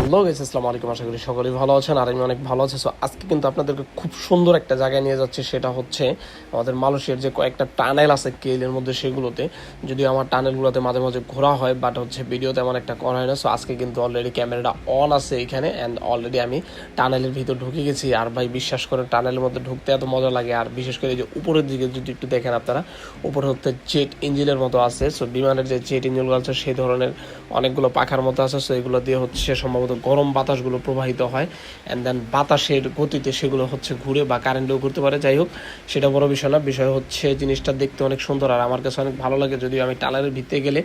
Hello guys, আসসালামু আলাইকুম। আশা করি সকলেই ভালো আছেন আর আমি অনেক ভালো আছি। সো আজকে কিন্তু আপনাদেরকে খুব সুন্দর একটা জায়গায় নিয়ে যাচ্ছি, সেটা হচ্ছে আমাদের মালয়েশিয়ার যে কয়েকটা টানেল আছে কেলের মধ্যে, সেগুলোতে যদিও আমার টানেলগুলোতে মাঝে মাঝে ঘোরা হয়, বাট হচ্ছে ভিডিও তেমন একটা করা হয় না। সো আজকে কিন্তু অলরেডি ক্যামেরাটা অন আছে এখানে, অ্যান্ড অলরেডি আমি টানেলের ভিতর ঢুকে গেছি। আর ভাই বিশ্বাস করে টানেলের মধ্যে ঢুকতে এত মজা লাগে, আর বিশেষ করে যে উপরের দিকে যদি একটু দেখেন আপনারা, উপরে হচ্ছে জেট ইঞ্জিনের মতো আছে। সো বিমানের যে জেট ইঞ্জিনগুলো আছে সেই ধরনের অনেকগুলো পাখার মতো আছে। সো এগুলো দিয়ে হচ্ছে সম্ভবত গরম বাতাসগুলো প্রবাহিত হয়, অ্যান্ড দেন বাতাসের গতিতে সেগুলো হচ্ছে ঘুরে বা কারেন্টেও ঘুরতে পারে। যাই হোক, সেটা বড় বিষয় না, বিষয় হচ্ছে জিনিসটা দেখতে অনেক সুন্দর আর আমার কাছে অনেক ভালো লাগে। যদিও আমি টানেলের ভিতরে গেলে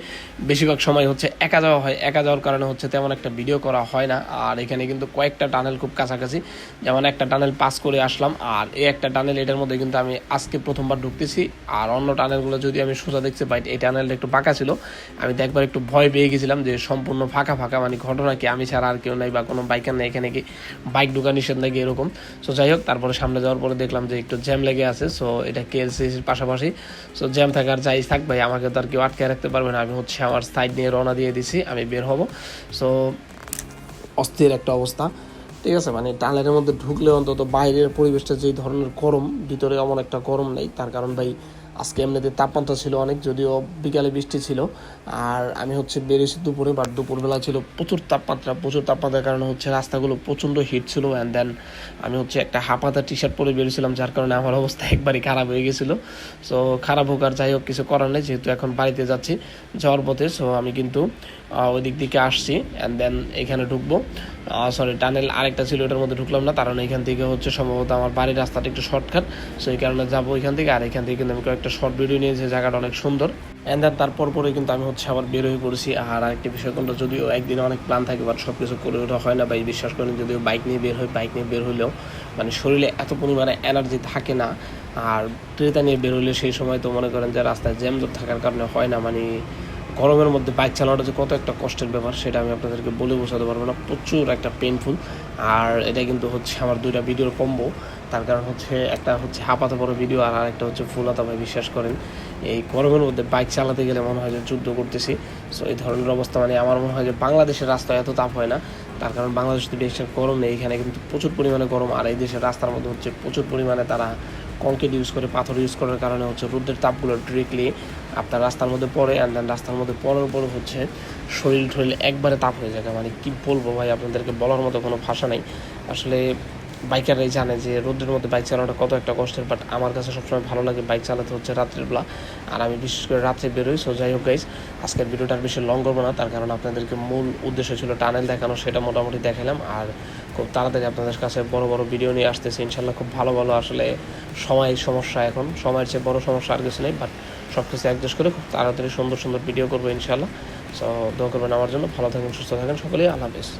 বেশিরভাগ সময় হচ্ছে একা যাওয়া হয়, একা যাওয়ার কারণে হচ্ছে তেমন একটা ভিডিও করা হয় না। আর এখানে কিন্তু কয়েকটা টানেল খুব কাছাকাছি, যেমন একটা টানেল পাস করে আসলাম, আর এই একটা টানেল, এটার মধ্যে কিন্তু আমি আজকে প্রথমবার ঢুকতেছি। আর অন্য টানেলগুলো যদি আমি সোজা দেখতে পাই, এই টানেলটা একটু বাঁকা ছিল, আমি তো একবার একটু ভয় পেয়ে গেছিলাম যে সম্পূর্ণ ফাঁকা ফাঁকা, মানে ঘটনা কি আমি ছাড়া আর কেউ নাই বা কোনো বাইকার নেই এখানে, কি বাইক ঢোকা নিষেধ নাকি এরকম। সো যাই হোক, তারপরে সামনে যাওয়ার পরে দেখলাম যে একটু জ্যাম লেগে আছে। সো এটা কেএলসিসির পাশাপাশি। সো জ্যাম থাকার যাই থাক ভাই, আমাকে তো আর কেউ আটকে রাখতে পারবে না। আমি হচ্ছে আমার সাইড নিয়ে রওনা দিয়ে দিছি, আমি বের হব। সো অস্থির একটা অবস্থা, ঠিক আছে। মানে টানেলের মধ্যে ঢুকলে অন্তত বাইরের পরিবেশটা যেই ধরনের গরম, ভিতরে এমন একটা গরম নেই। তার কারণ ভাই আজকে এমনিতে তাপমাত্রা ছিল অনেক, যদিও বিকালে বৃষ্টি ছিল। আর আমি হচ্ছে বেরিয়েছি দুপুরে, বাট দুপুরবেলা ছিল প্রচুর তাপমাত্রা। প্রচুর তাপমাত্রার কারণে হচ্ছে রাস্তাগুলো প্রচণ্ড হিট ছিল, অ্যান্ড দেন আমি হচ্ছে একটা হাফাতা টি শার্ট পরে বেরিয়েছিলাম, যার কারণে আমার অবস্থা একবারই খারাপ হয়ে গেছিলো। সো খারাপ হোক আর যাই হোক, কিছু করার নেই, যেহেতু এখন বাড়িতে যাচ্ছি যাওয়ার পথে। সো আমি কিন্তু ওই দিক থেকে আসছি, অ্যান্ড দেন এখানে ঢুকবো। সরি, টানেল আরেকটা ছিল, ওটার মধ্যে ঢুকলাম না, কারণ এখান থেকে হচ্ছে সম্ভবত আমার বাড়ির রাস্তাটা একটু শর্টকাট। সো এই কারণে যাবো এখান থেকে। আর এখান থেকে কিন্তু আমি কয়েকটা শর্ট ভিডিও নিয়েছি, জায়গাটা অনেক সুন্দর। অ্যান্ড দেন তারপর পরে কিন্তু আমি হচ্ছে আবার বের হয়ে পড়েছি। আর আরেকটি বিষয় কোনটা, যদিও একদিনে অনেক প্ল্যান থাকে, বাট সব কিছু করে ওঠা হয় না ভাই, বিশ্বাস করেন। যদিও বাইক নিয়ে বের হয়, বাইক নিয়ে বের হলেও মানে শরীরে এত পরিমাণে এনার্জি থাকে না। আর ক্রেতা নিয়ে বের হলে সেই সময় তো মনে করেন যে রাস্তায় জ্যাম থাকার কারণে হয় না। মানে গরমের মধ্যে বাইক চালানোটা যে কত একটা কষ্টের ব্যাপার, সেটা আমি আপনাদেরকে বলে বোঝাতে পারবো না। প্রচুর একটা পেইনফুল। আর এটা কিন্তু হচ্ছে আমার দুইটা ভিডিওর কম্বো। তার কারণ হচ্ছে একটা হচ্ছে হাফাতে বড় ভিডিও, আর আরেকটা হচ্ছে ফুল হাতা। ভাই বিশ্বাস করেন, এই গরমের মধ্যে বাইক চালাতে গেলে মনে হয় যে যুদ্ধ করতেছি। সো এই ধরনের অবস্থা, মানে আমার মনে হয় যে বাংলাদেশের রাস্তায় এত তাপ হয় না। তার কারণ বাংলাদেশ তো বেশি গরম নেই, এখানে কিন্তু প্রচুর পরিমাণে গরম। আর এই দেশের রাস্তার মধ্যে হচ্ছে প্রচুর পরিমাণে তারা কংক্রিট ইউজ করে, পাথর ইউজ করার কারণে হচ্ছে রোদের তাপগুলো ডিরেক্টলি আপনার রাস্তার মধ্যে পড়ে, অ্যান্ড দেন রাস্তার মধ্যে পড়ার পরে হচ্ছে শরীর একবারে তাপ হয়ে যায়। মানে কি বলবো ভাই, আপনাদেরকে বলার মতো কোনো ভাষা নেই আসলে। বাইকাররাই জানে যে রোদের মধ্যে বাইক চালানোটা কত একটা কষ্টের, বাট আমার কাছে সবসময় ভালো লাগে বাইক চালাতে হচ্ছে রাত্রের বেলা। আর আমি বিশেষ করে রাত্রে বেরোই। সো যাই হোক গাইজ, আজকের ভিডিওটা আর বেশি লং করবো না, তার কারণ আপনাদেরকে মূল উদ্দেশ্য ছিল টানেল দেখানো, সেটা মোটামুটি দেখালাম। আর খুব তাড়াতাড়ি আপনাদের কাছে বড় বড় ভিডিও নিয়ে আসতেছে ইনশাল্লাহ, খুব ভালো ভালো। আসলে সময়ের সমস্যা, এখন সময়ের চেয়ে বড় সমস্যা আর কিছু নেই, বাট সব কিছু অ্যাডজাস্ট করে খুব তাড়াতাড়ি সুন্দর সুন্দর ভিডিও করবো ইনশাল্লাহ। সো দোয়া করবেন আমার জন্য। ভালো থাকেন, সুস্থ থাকেন সকলেই। আল্লাহ হাফেজ।